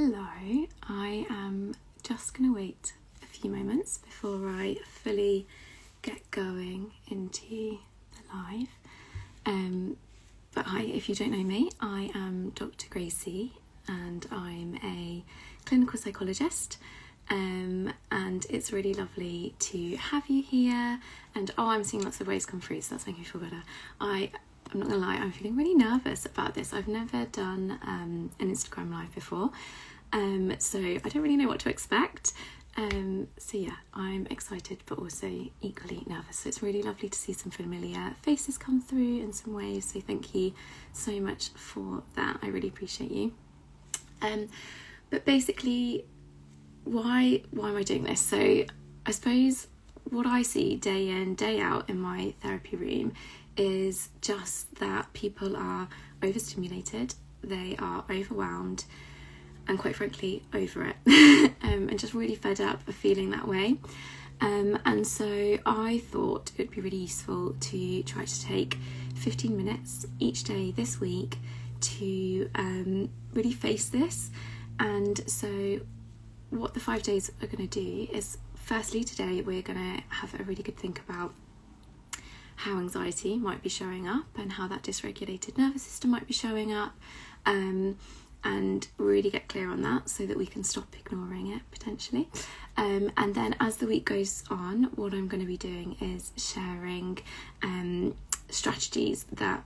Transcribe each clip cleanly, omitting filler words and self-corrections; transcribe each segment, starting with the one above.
Hello, I am just going to wait a few moments before I fully get going into the live. But hi, if you don't know me, I am Dr. Gracie and I'm a clinical psychologist, and it's really lovely to have you here. And I'm seeing lots of waves come through, so that's making me feel better. I'm not gonna lie, I'm feeling really nervous about this. I've never done an Instagram live before, so I don't really know what to expect. So yeah, I'm excited but also equally nervous. So it's really lovely to see some familiar faces come through and some waves. So thank you so much for that. I really appreciate you. But basically, why am I doing this? So I suppose what I see day in, day out in my therapy room is just that people are overstimulated, they are overwhelmed, and quite frankly over it, and just really fed up of feeling that way. And so I thought it would be really useful to try to take 15 minutes each day this week to really face this. And so what the 5 days are going to do is, firstly, today we're going to have a really good think about how anxiety might be showing up and how that dysregulated nervous system might be showing up, and really get clear on that so that we can stop ignoring it potentially. And then as the week goes on, what I'm going to be doing is sharing strategies that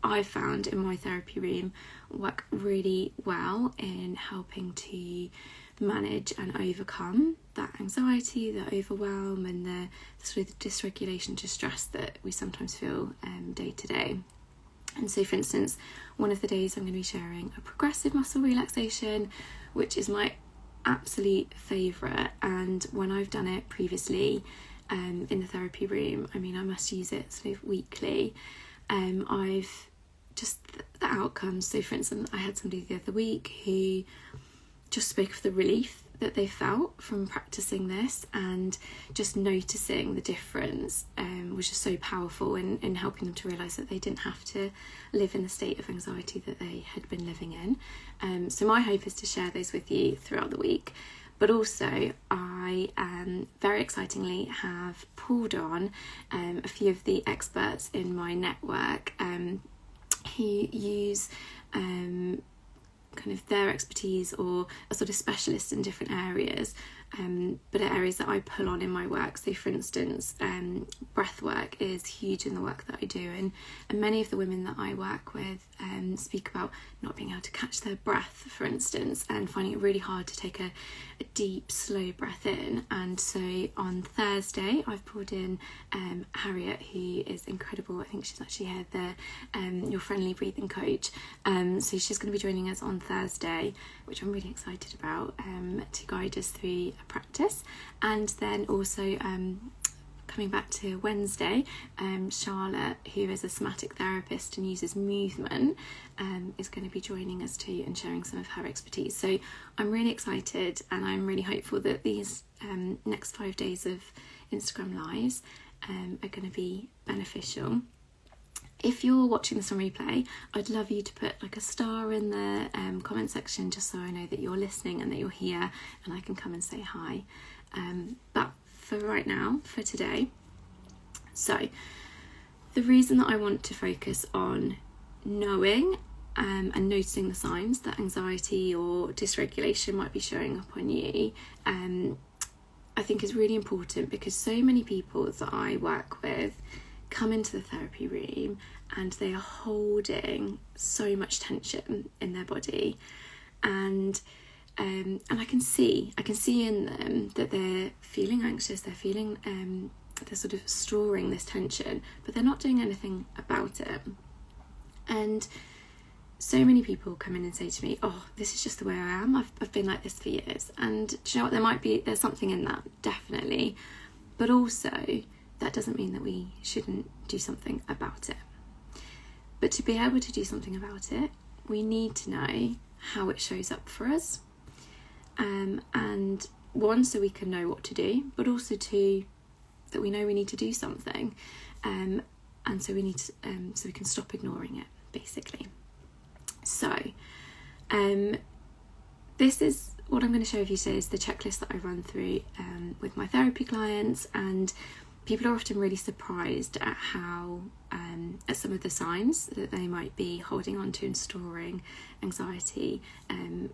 I've found in my therapy room work really well in helping to manage and overcome that anxiety, the overwhelm, and the sort of dysregulation to stress that we sometimes feel day to day. And so, for instance, one of the days I'm going to be sharing a progressive muscle relaxation, which is my absolute favourite. And when I've done it previously in the therapy room, I mean, I must use it sort of weekly. I've just the outcomes. So, for instance, I had somebody the other week who just spoke of the relief that they felt from practicing this, and just noticing the difference was just so powerful in helping them to realise that they didn't have to live in the state of anxiety that they had been living in. So my hope is to share those with you throughout the week. But also, I very excitingly have pulled on a few of the experts in my network who use kind of their expertise or a sort of specialist in different areas, but are areas that I pull on in my work. So for instance, breath work is huge in the work that I do, and many of the women that I work with speak about not being able to catch their breath, for instance, and finding it really hard to take a deep, slow breath in. And so on Thursday, I've pulled in Harriet, who is incredible. I think she's actually here, your friendly breathing coach. So she's going to be joining us on Thursday, which I'm really excited about, to guide us through a practice. And then also coming back to Wednesday, Charlotte, who is a somatic therapist and uses movement, is going to be joining us too and sharing some of her expertise. So I'm really excited, and I'm really hopeful that these next 5 days of Instagram Lives are going to be beneficial. If you're watching this on replay, I'd love you to put like a star in the comment section, just so I know that you're listening and that you're here and I can come and say hi. But for right now, for today, so the reason that I want to focus on knowing and noticing the signs that anxiety or dysregulation might be showing up on you, I think is really important, because so many people that I work with come into the therapy room and they are holding so much tension in their body, and I can see in them that they're feeling anxious, they're feeling they're sort of storing this tension, but they're not doing anything about it. And so many people come in and say to me, oh, this is just the way I am, I've been like this for years. And do you know what, there's something in that, definitely, but also that doesn't mean that we shouldn't do something about it. But to be able to do something about it, we need to know how it shows up for us. And one, so we can know what to do, but also two, that we know we need to do something. And so we need to, so we can stop ignoring it, basically. So this is what I'm going to share with you today is the checklist that I run through with my therapy clients, and people are often really surprised at how at some of the signs that they might be holding on to and storing anxiety and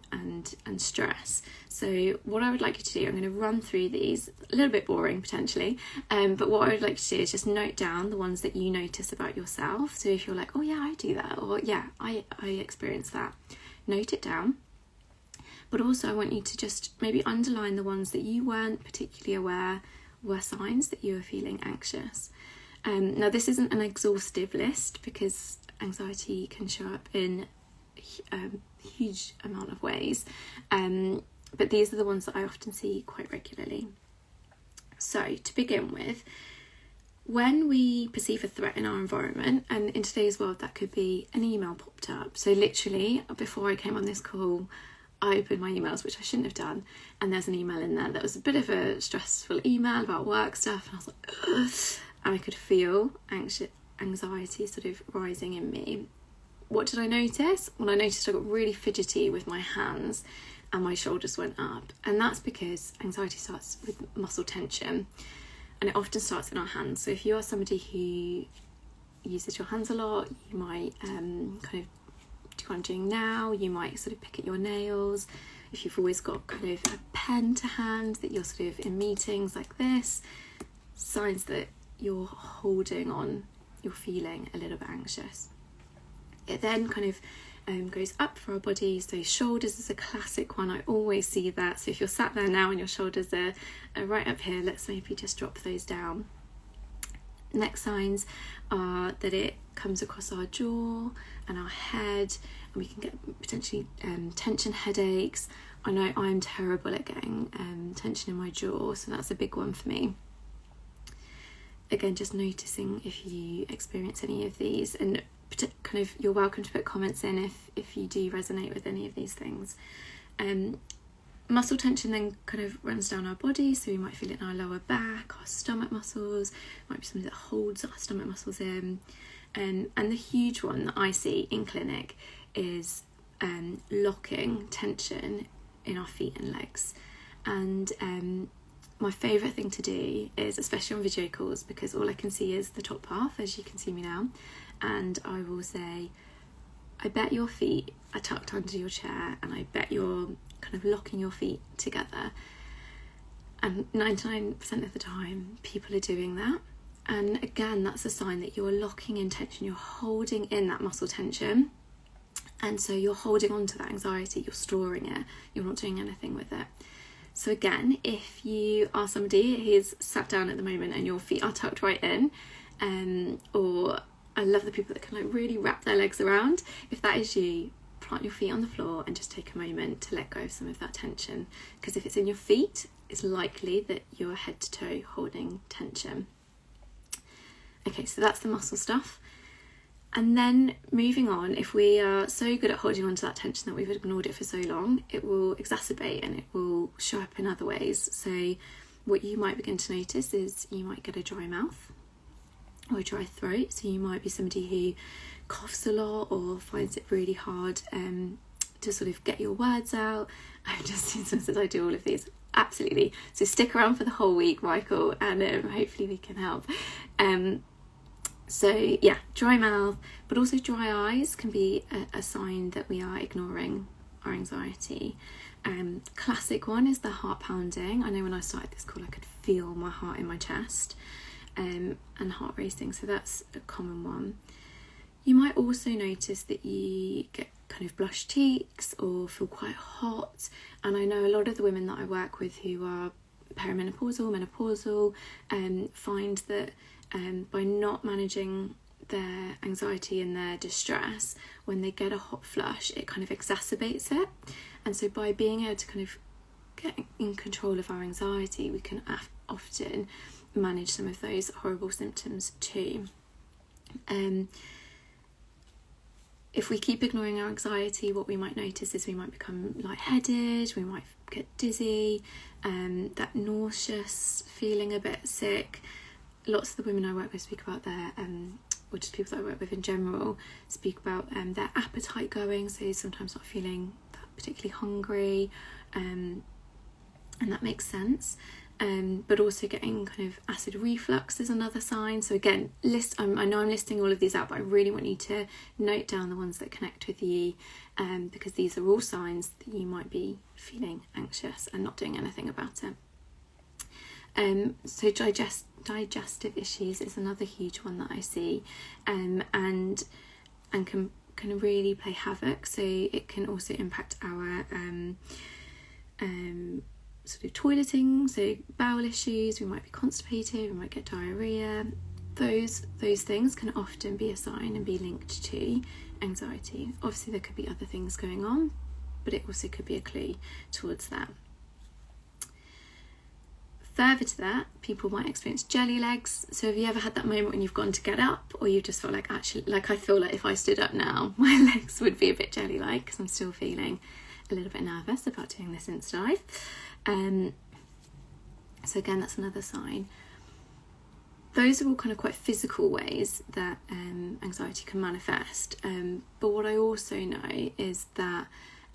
stress. So what I would like you to do, I'm going to run through these, a little bit boring potentially, but what I would like you to do is just note down the ones that you notice about yourself. So if you're like, oh yeah, I do that, or yeah, I experience that, note it down. But also I want you to just maybe underline the ones that you weren't particularly aware were signs that you were feeling anxious. Now this isn't an exhaustive list because anxiety can show up in a huge amount of ways, but these are the ones that I often see quite regularly. So to begin with, when we perceive a threat in our environment, and in today's world that could be an email popped up. So literally before I came on this call, I opened my emails, which I shouldn't have done, and there's an email in there that was a bit of a stressful email about work stuff, and I was like, ugh, and I could feel anxiety sort of rising in me. What did I notice? Well, I noticed I got really fidgety with my hands and my shoulders went up, and that's because anxiety starts with muscle tension, and it often starts in our hands. So if you are somebody who uses your hands a lot, you might kind of do what I'm doing now, you might sort of pick at your nails. If you've always got kind of a pen to hand, that you're sort of in meetings like this, signs that you're holding on, you're feeling a little bit anxious. It then kind of goes up for our body. So shoulders is a classic one, I always see that. So if you're sat there now and your shoulders are right up here, let's maybe just drop those down. Next signs are that it comes across our jaw and our head, and we can get potentially tension headaches. I know I'm terrible at getting tension in my jaw, so that's a big one for me. Again, just noticing if you experience any of these, and kind of you're welcome to put comments in if you do resonate with any of these things. Muscle tension then kind of runs down our body, so we might feel it in our lower back, our stomach muscles, might be something that holds our stomach muscles in. And the huge one that I see in clinic is locking tension in our feet and legs. And my favourite thing to do is, especially on video calls, because all I can see is the top half, as you can see me now, and I will say, I bet your feet are tucked under your chair, and I bet you're kind of locking your feet together. And 99% of the time people are doing that, and again, that's a sign that you're locking in tension, you're holding in that muscle tension, and so you're holding on to that anxiety, you're storing it, you're not doing anything with it. So again, if you are somebody who's sat down at the moment and your feet are tucked right in, or I love the people that can like really wrap their legs around, if that is you, plant your feet on the floor and just take a moment to let go of some of that tension, because if it's in your feet, it's likely that you're head to toe holding tension. Okay, so that's the muscle stuff. And then moving on, if we are so good at holding on to that tension that we've ignored it for so long, it will exacerbate and it will show up in other ways. So what you might begin to notice is you might get a dry mouth or a dry throat. So you might be somebody who coughs a lot or finds it really hard to sort of get your words out. I've just seen some since I do all of these. Absolutely. So stick around for the whole week, Michael, and hopefully we can help. So yeah, dry mouth, but also dry eyes can be a sign that we are ignoring our anxiety. Classic one is the heart pounding. I know when I started this call I could feel my heart in my chest, and heart racing, so that's a common one. You might also notice that you get kind of blushed cheeks or feel quite hot, and I know a lot of the women that I work with who are perimenopausal, menopausal, find that by not managing their anxiety and their distress, when they get a hot flush, it kind of exacerbates it. And so by being able to kind of get in control of our anxiety, we can often manage some of those horrible symptoms too. If we keep ignoring our anxiety, what we might notice is we might become lightheaded, we might get dizzy, that nauseous, feeling a bit sick. Lots of the women I work with speak about their, or just people that I work with in general, speak about their appetite going, so sometimes not feeling that particularly hungry, and that makes sense. But also getting kind of acid reflux is another sign. So again, I know I'm listing all of these out, but I really want you to note down the ones that connect with you, because these are all signs that you might be feeling anxious and not doing anything about it. So digestive issues is another huge one that I see, and can really play havoc. So it can also impact our sort of toileting, so bowel issues. We might be constipated, we might get diarrhea. Those things can often be a sign and be linked to anxiety. Obviously there could be other things going on, but it also could be a clue towards that. Further to that, people might experience jelly legs. So have you ever had that moment when you've gone to get up, or you just felt like, actually, like I feel like if I stood up now, my legs would be a bit jelly-like, because I'm still feeling a little bit nervous about doing this Insta Live. So again, that's another sign. Those are all kind of quite physical ways that anxiety can manifest. But what I also know is that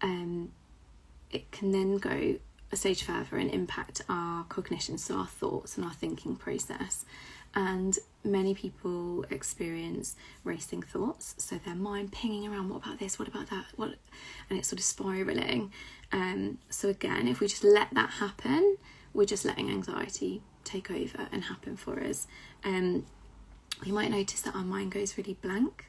it can then go a stage further and impact our cognition, so our thoughts and our thinking process. And many people experience racing thoughts, so their mind pinging around, what about this, what about that, and it's sort of spiralling. So again, if we just let that happen, we're just letting anxiety take over and happen for us. We might notice that our mind goes really blank.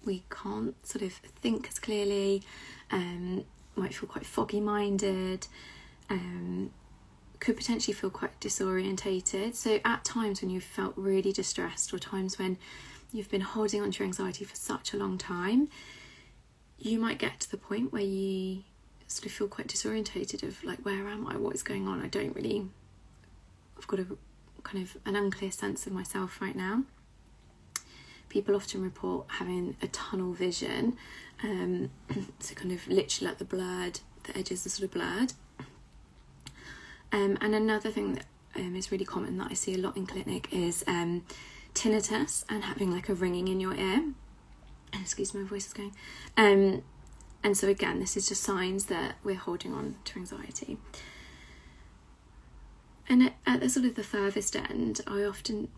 We can't sort of think as clearly, might feel quite foggy-minded, could potentially feel quite disorientated. So at times when you've felt really distressed, or times when you've been holding on to your anxiety for such a long time, you might get to the point where you sort of feel quite disorientated of like, where am I, what is going on, I've got a kind of an unclear sense of myself right now. People often report having a tunnel vision, so kind of literally like the edges are sort of blurred. And another thing that is really common that I see a lot in clinic is tinnitus, and having like a ringing in your ear. Excuse me, my voice is going. And so again, this is just signs that we're holding on to anxiety. And at the sort of the furthest end,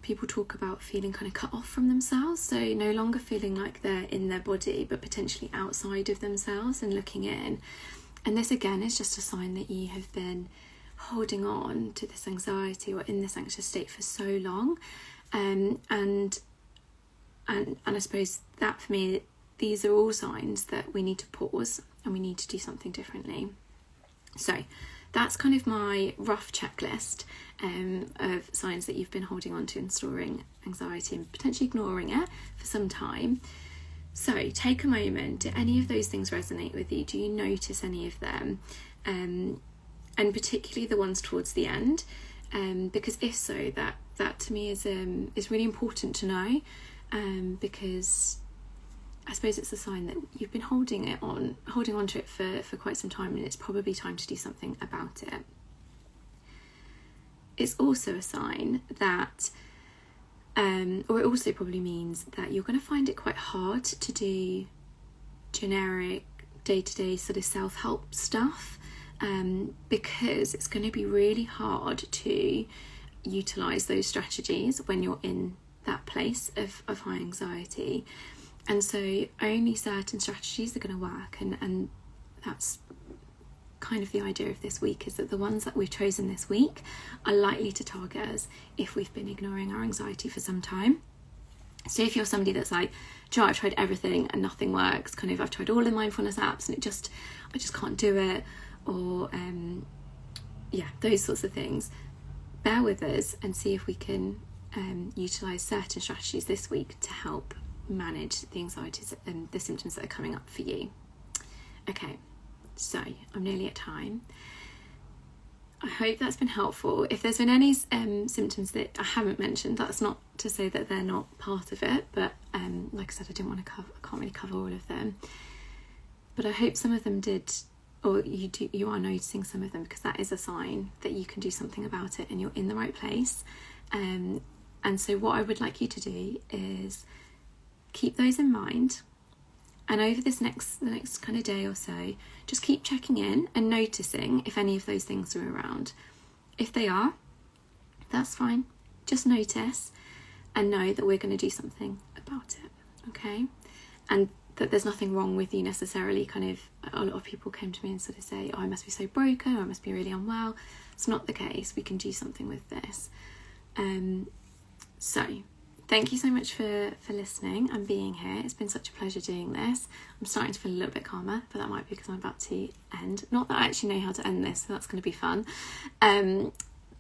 people talk about feeling kind of cut off from themselves, so no longer feeling like they're in their body, but potentially outside of themselves and looking in. And this again is just a sign that you have been holding on to this anxiety or in this anxious state for so long. And I suppose that for me, these are all signs that we need to pause and we need to do something differently. So that's kind of my rough checklist of signs that you've been holding on to and storing anxiety and potentially ignoring it for some time. So take a moment. Do any of those things resonate with you? Do you notice any of them? And particularly the ones towards the end, because if so, that to me is really important to know, because I suppose it's a sign that you've been holding on to it for quite some time, and it's probably time to do something about it. It's also a sign that, or it also probably means that you're going to find it quite hard to do generic day-to-day sort of self-help stuff, because it's going to be really hard to utilise those strategies when you're in that place of high anxiety. And so only certain strategies are going to work, and that's kind of the idea of this week, is that the ones that we've chosen this week are likely to target us if we've been ignoring our anxiety for some time. So if you're somebody that's like, Joe, I've tried everything and nothing works, kind of I've tried all the mindfulness apps and I just can't do it, or those sorts of things, bear with us and see if we can utilise certain strategies this week to help manage the anxieties and the symptoms that are coming up for you. Okay, so I'm nearly at time. I hope that's been helpful. If there's been any symptoms that I haven't mentioned, that's not to say that they're not part of it, but like I said, I can't really cover all of them. But I hope some of them did, or you are noticing some of them, because that is a sign that you can do something about it and you're in the right place. And so what I would like you to do is keep those in mind And over the next kind of day or so, just keep checking in and noticing if any of those things are around. If they are, that's fine. Just notice and know that we're going to do something about it, okay? And that there's nothing wrong with you necessarily. Kind of, a lot of people came to me and sort of say, oh, I must be so broken, or I must be really unwell. It's not the case. We can do something with this. So thank you so much for listening and being here. It's been such a pleasure doing this. I'm starting to feel a little bit calmer, but that might be because I'm about to end. Not that I actually know how to end this, so that's going to be fun.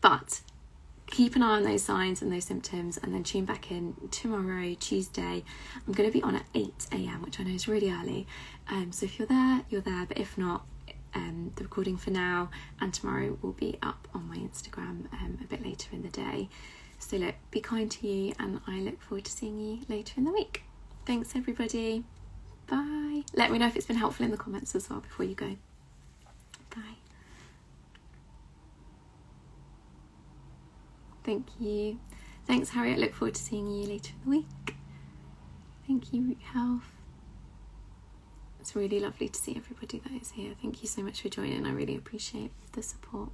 But keep an eye on those signs and those symptoms, and then tune back in tomorrow, Tuesday. I'm going to be on at 8 a.m, which I know is really early. So if you're there, you're there. But if not, the recording for now and tomorrow will be up on my Instagram a bit later in the day. So look, be kind to you, and I look forward to seeing you later in the week. Thanks everybody. Bye. Let me know if it's been helpful in the comments as well before you go. Bye. Thank you. Thanks, Harriet. Look forward to seeing you later in the week. Thank you, Health. It's really lovely to see everybody that is here. Thank you so much for joining. I really appreciate the support.